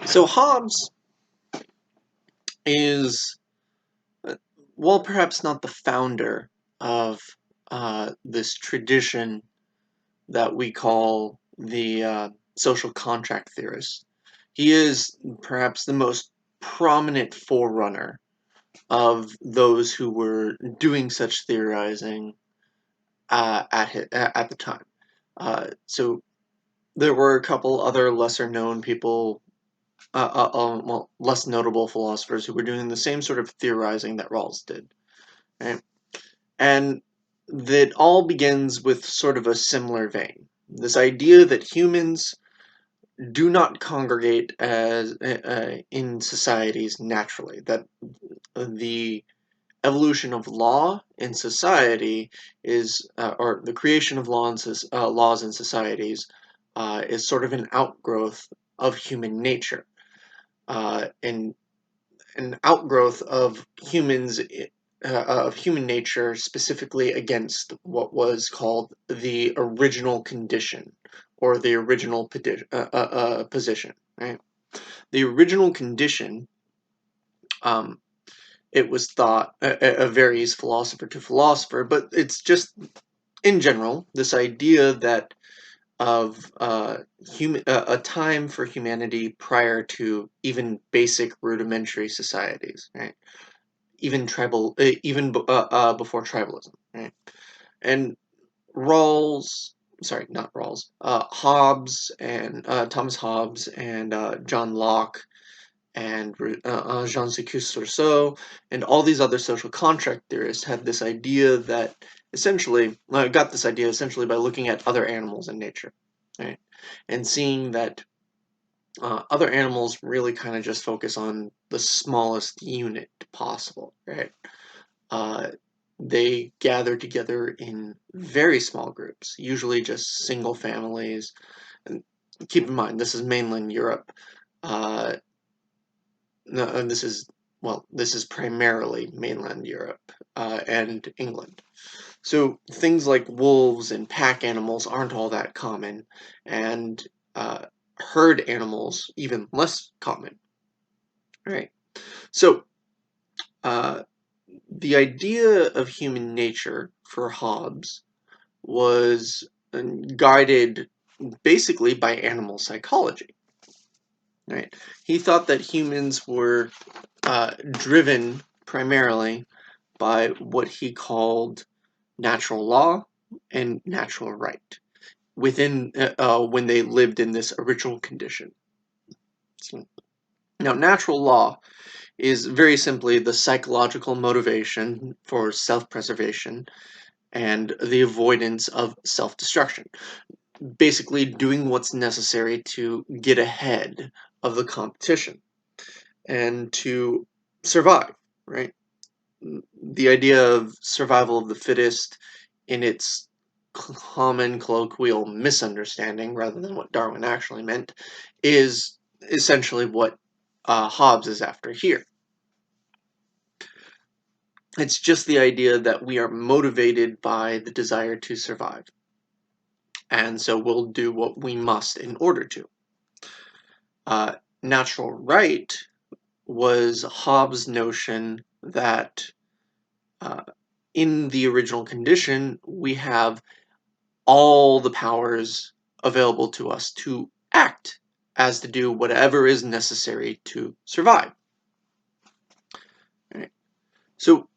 So Hobbes is, well, perhaps not the founder of this tradition that we call the social contract theorist. He is perhaps the most prominent forerunner of those who were doing such theorizing at the time. So there were a couple other lesser known people, well, less notable philosophers who were doing the same sort of theorizing that Rawls did, right? And that all begins with sort of a similar vein. This idea that humans do not congregate as in societies naturally, that the evolution of law in society is, or the creation of laws in societies is sort of an outgrowth of human nature, and an outgrowth of human nature, specifically against what was called the original condition or the original position. Right, the original condition. Um, it was thought, varies philosopher to philosopher, but it's just in general this idea that of a time for humanity prior to even basic rudimentary societies, right? Even before tribalism, right? And Rawls, sorry, not Rawls, Hobbes and Thomas Hobbes and John Locke and Jean-Jacques Rousseau and all these other social contract theorists had this idea that essentially got this idea essentially by looking at other animals in nature, right? And seeing that other animals really kind of just focus on the smallest unit possible, right? Uh, they gather together in very small groups, usually just single families. And keep in mind, this is mainland Europe. Uh, no, and this is primarily mainland Europe and England. So things like wolves and pack animals aren't all that common, and herd animals even less common, right? So uh, the idea of human nature for Hobbes was guided basically by animal psychology, right? He thought that humans were driven primarily by what he called natural law and natural right within when they lived in this original condition. So, now, natural law is very simply the psychological motivation for self-preservation and the avoidance of self-destruction. Basically, doing what's necessary to get ahead of the competition and to survive, right? The idea of survival of the fittest in its common colloquial misunderstanding, rather than what Darwin actually meant, is essentially what Hobbes is after here. It's just the idea that we are motivated by the desire to survive, and so we'll do what we must in order to. Natural right was Hobbes' notion that in the original condition, we have all the powers available to us to act as to do whatever is necessary to survive. Right? So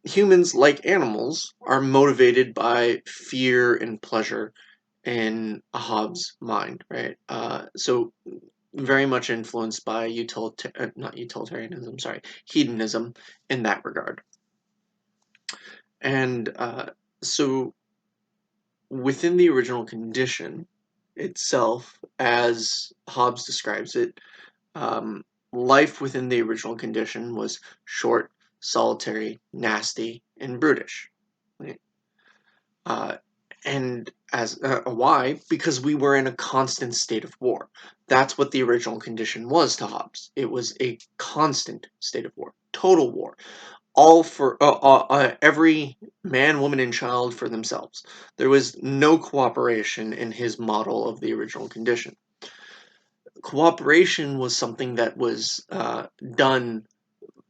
humans, like animals, are motivated by fear and pleasure in a Hobbes' mind, right? So very much influenced by not utilitarianism, sorry, hedonism in that regard. And so within the original condition itself, as Hobbes describes it, life within the original condition was short, solitary, nasty, and brutish. Right? Uh, and as why? Because we were in a constant state of war. That's what the original condition was to Hobbes. It was a constant state of war, total war, all for every man, woman, and child for themselves. There was no cooperation in his model of the original condition. cooperation was something that was done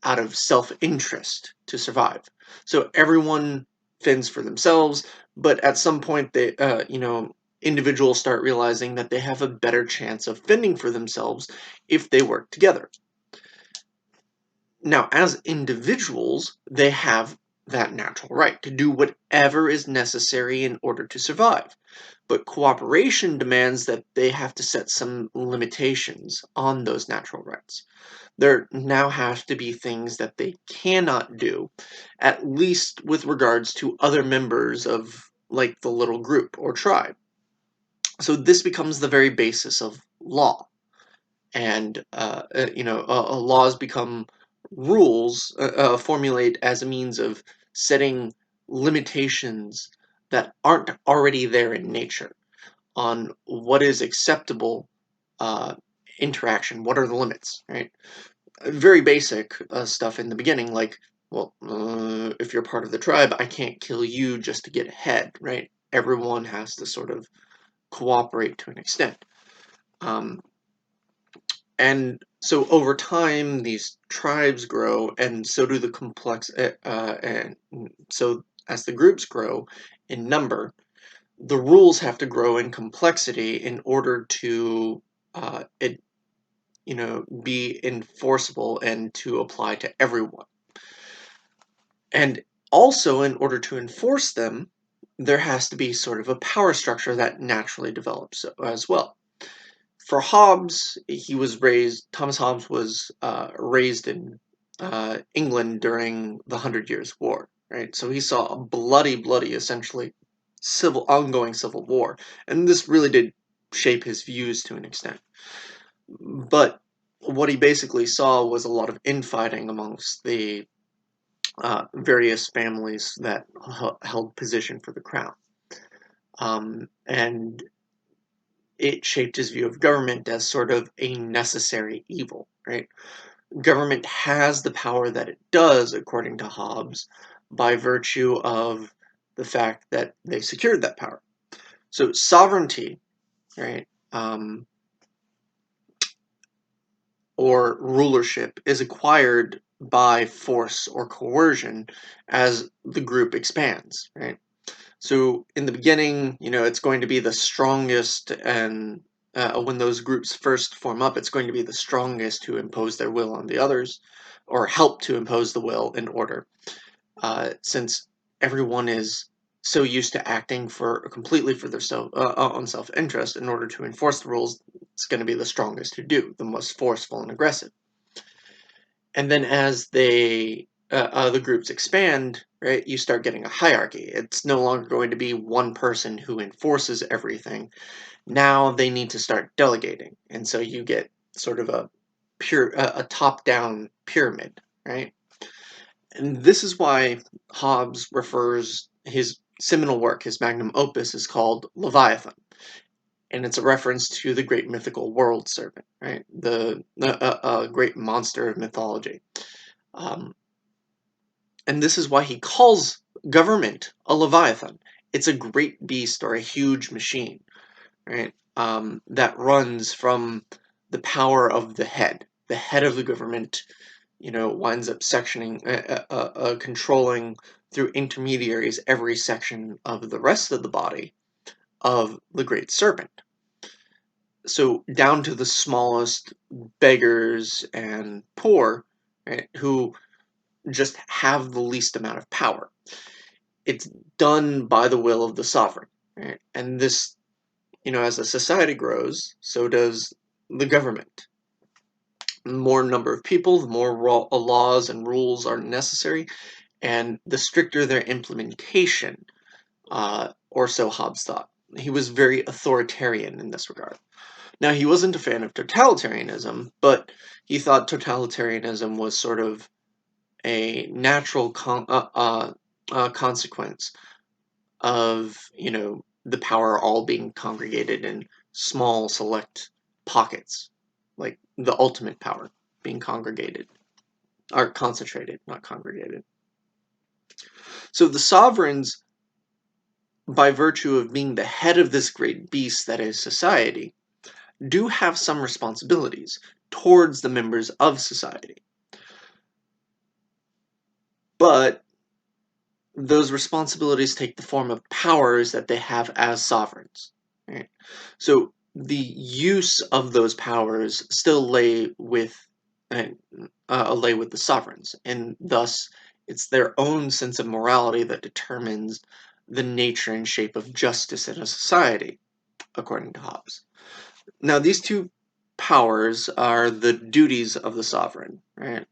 out of self-interest to survive. So everyone fends for themselves, but at some point they, individuals start realizing that they have a better chance of fending for themselves if they work together. Now, as individuals, they have that natural right to do whatever is necessary in order to survive. But cooperation demands that they have to set some limitations on those natural rights. There now have to be things that they cannot do, at least with regards to other members of, like, the little group or tribe. So this becomes the very basis of law. And laws become rules formulate as a means of setting limitations that aren't already there in nature on what is acceptable uh, interaction, what are the limits, right? Very basic stuff in the beginning, like, well, if you're part of the tribe, I can't kill you just to get ahead, right? Everyone has to sort of cooperate to an extent. And so over time, these tribes grow, and so do the and so as the groups grow in number, the rules have to grow in complexity in order to, be enforceable and to apply to everyone. And also, in order to enforce them, there has to be sort of a power structure that naturally develops as well. For Hobbes, Thomas Hobbes was raised in England during the 100 Years' War, right? So he saw a bloody, essentially, ongoing civil war. And this really did shape his views to an extent. But what he basically saw was a lot of infighting amongst the various families that held position for the crown. And it shaped his view of government as sort of a necessary evil, right? Government has the power that it does, according to Hobbes, by virtue of the fact that they secured that power. So sovereignty, right, or rulership is acquired by force or coercion as the group expands, right? So in the beginning, it's going to be the strongest, and when those groups first form up, it's going to be the strongest who impose their will on the others, or help to impose the will in order. Since everyone is so used to acting completely for their own self-interest in order to enforce the rules, it's going to be the strongest who do, the most forceful and aggressive. And then as the groups expand, right, you start getting a hierarchy. It's no longer going to be one person who enforces everything. Now they need to start delegating, and so you get sort of a top-down pyramid, right? And this is why Hobbes refers his seminal work, his magnum opus, is called Leviathan, and it's a reference to the great mythical world serpent, right? The great monster of mythology. And this is why he calls government a leviathan. It's a great beast or a huge machine, right? That runs from the power of the head. The head of the government, winds up controlling through intermediaries every section of the rest of the body of the great serpent. So down to the smallest beggars and poor, right, who just have the least amount of power. It's done by the will of the sovereign, right? And this, as a society grows, so does the government. The more number of people, the more laws and rules are necessary, and the stricter their implementation, or so Hobbes thought. He was very authoritarian in this regard. Now, he wasn't a fan of totalitarianism, but he thought totalitarianism was sort of a natural consequence of, the power all being congregated in small, select pockets, like the ultimate power being congregated, or concentrated, not congregated. So the sovereigns, by virtue of being the head of this great beast that is society, do have some responsibilities towards the members of society. But those responsibilities take the form of powers that they have as sovereigns. Right? So the use of those powers still uh, lay with the sovereigns, and thus it's their own sense of morality that determines the nature and shape of justice in a society, according to Hobbes. Now, these two powers are the duties of the sovereign, right?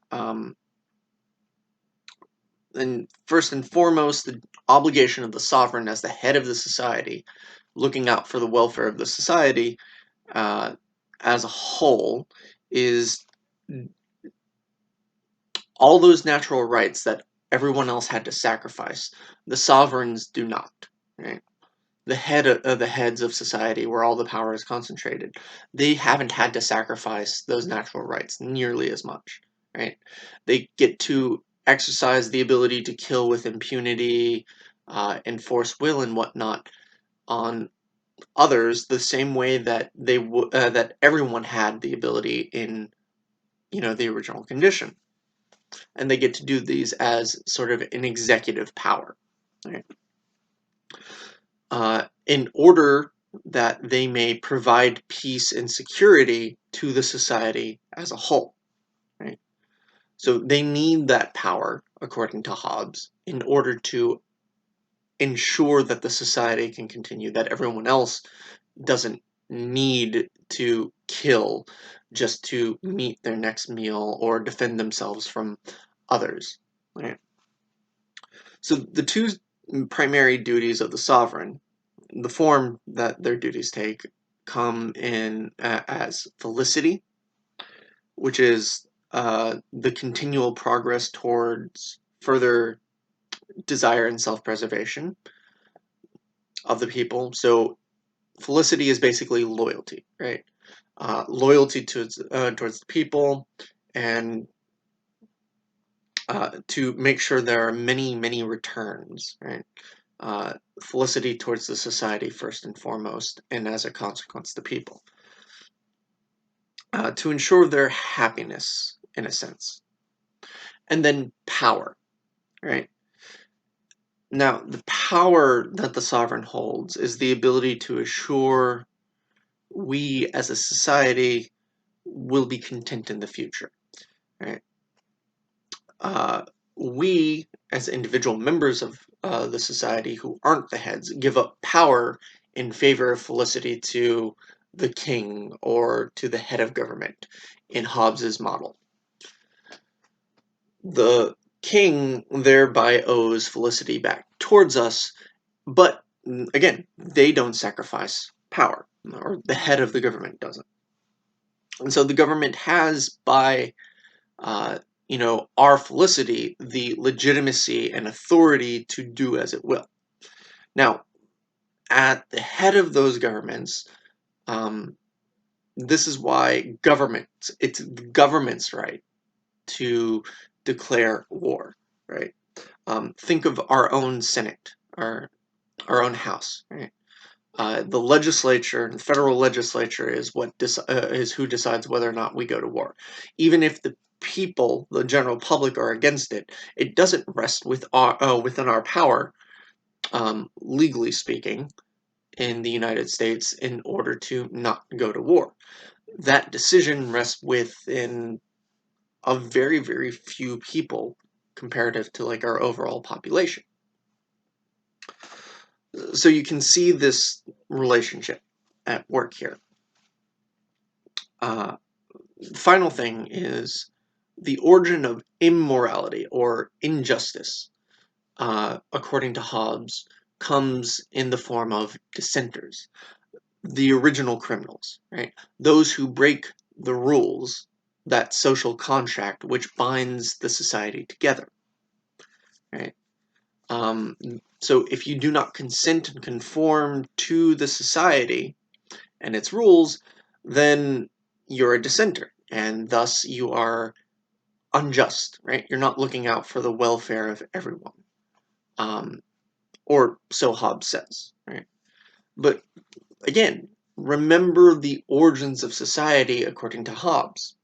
And first and foremost, the obligation of the sovereign as the head of the society, looking out for the welfare of the society uh, as a whole, is all those natural rights that everyone else had to sacrifice. The sovereigns do not. Right? The heads of society, where all the power is concentrated, they haven't had to sacrifice those natural rights nearly as much. Right? They get to exercise the ability to kill with impunity, enforce will and whatnot on others, the same way that that everyone had the ability in the original condition, and they get to do these as sort of an executive power. Right? In order that they may provide peace and security to the society as a whole. Right? So they need that power, according to Hobbes, in order to ensure that the society can continue, that everyone else doesn't need to kill just to meet their next meal or defend themselves from others. Right? So the two primary duties of the sovereign, the form that their duties take, come in as felicity, which is the continual progress towards further desire and self-preservation of the people. So felicity is basically loyalty, right? Loyalty towards the people, and to make sure there are many, many returns, right? Felicity towards the society first and foremost, and as a consequence, the people. To ensure their happiness, in a sense. And then power, right? Now, the power that the sovereign holds is the ability to assure we as a society will be content in the future, right? Uh, we, as individual members of the society who aren't the heads, give up power in favor of felicity to the king or to the head of government in Hobbes's model. The king thereby owes felicity back towards us, but again, they don't sacrifice power, or the head of the government doesn't. And so the government has, by our felicity, the legitimacy and authority to do as it will. Now, at the head of those governments, this is why it's the government's right to declare war, right? Think of our own Senate, our own House, right? The legislature, the federal legislature, is is who decides whether or not we go to war. Even if the people, the general public, are against it, it doesn't rest within our power, legally speaking, in the United States, in order to not go to war. That decision rests within a very, very few people comparative to like our overall population. So you can see this relationship at work here. Final thing is the origin of immorality or injustice, according to Hobbes, comes in the form of dissenters, the original criminals, right? Those who break the rules, that social contract which binds the society together, right? So if you do not consent and conform to the society and its rules, then you're a dissenter, and thus you are unjust, right? You're not looking out for the welfare of everyone, or so Hobbes says, right? But again, remember the origins of society according to Hobbes.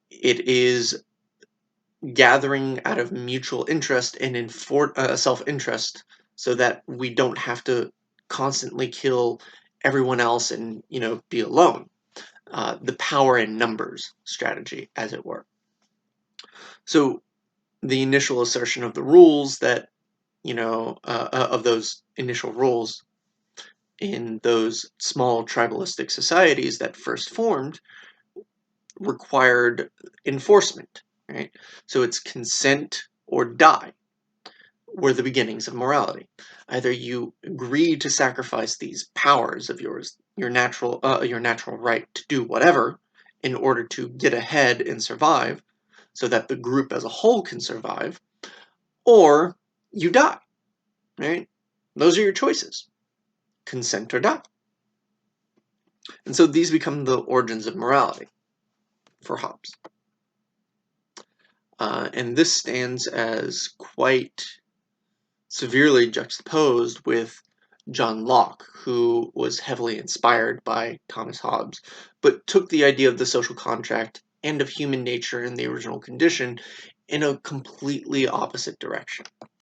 It is gathering out of mutual interest and in self-interest, so that we don't have to constantly kill everyone else and be alone. The power in numbers strategy, as it were. So the initial assertion of the rules that of those initial rules in those small tribalistic societies that first formed required enforcement, right? So it's consent or die were the beginnings of morality. Either you agree to sacrifice these powers of yours, your natural right to do whatever, in order to get ahead and survive, so that the group as a whole can survive, or you die, right? Those are your choices: consent or die. And so these become the origins of morality for Hobbes. And this stands as quite severely juxtaposed with John Locke, who was heavily inspired by Thomas Hobbes, but took the idea of the social contract and of human nature and the original condition in a completely opposite direction.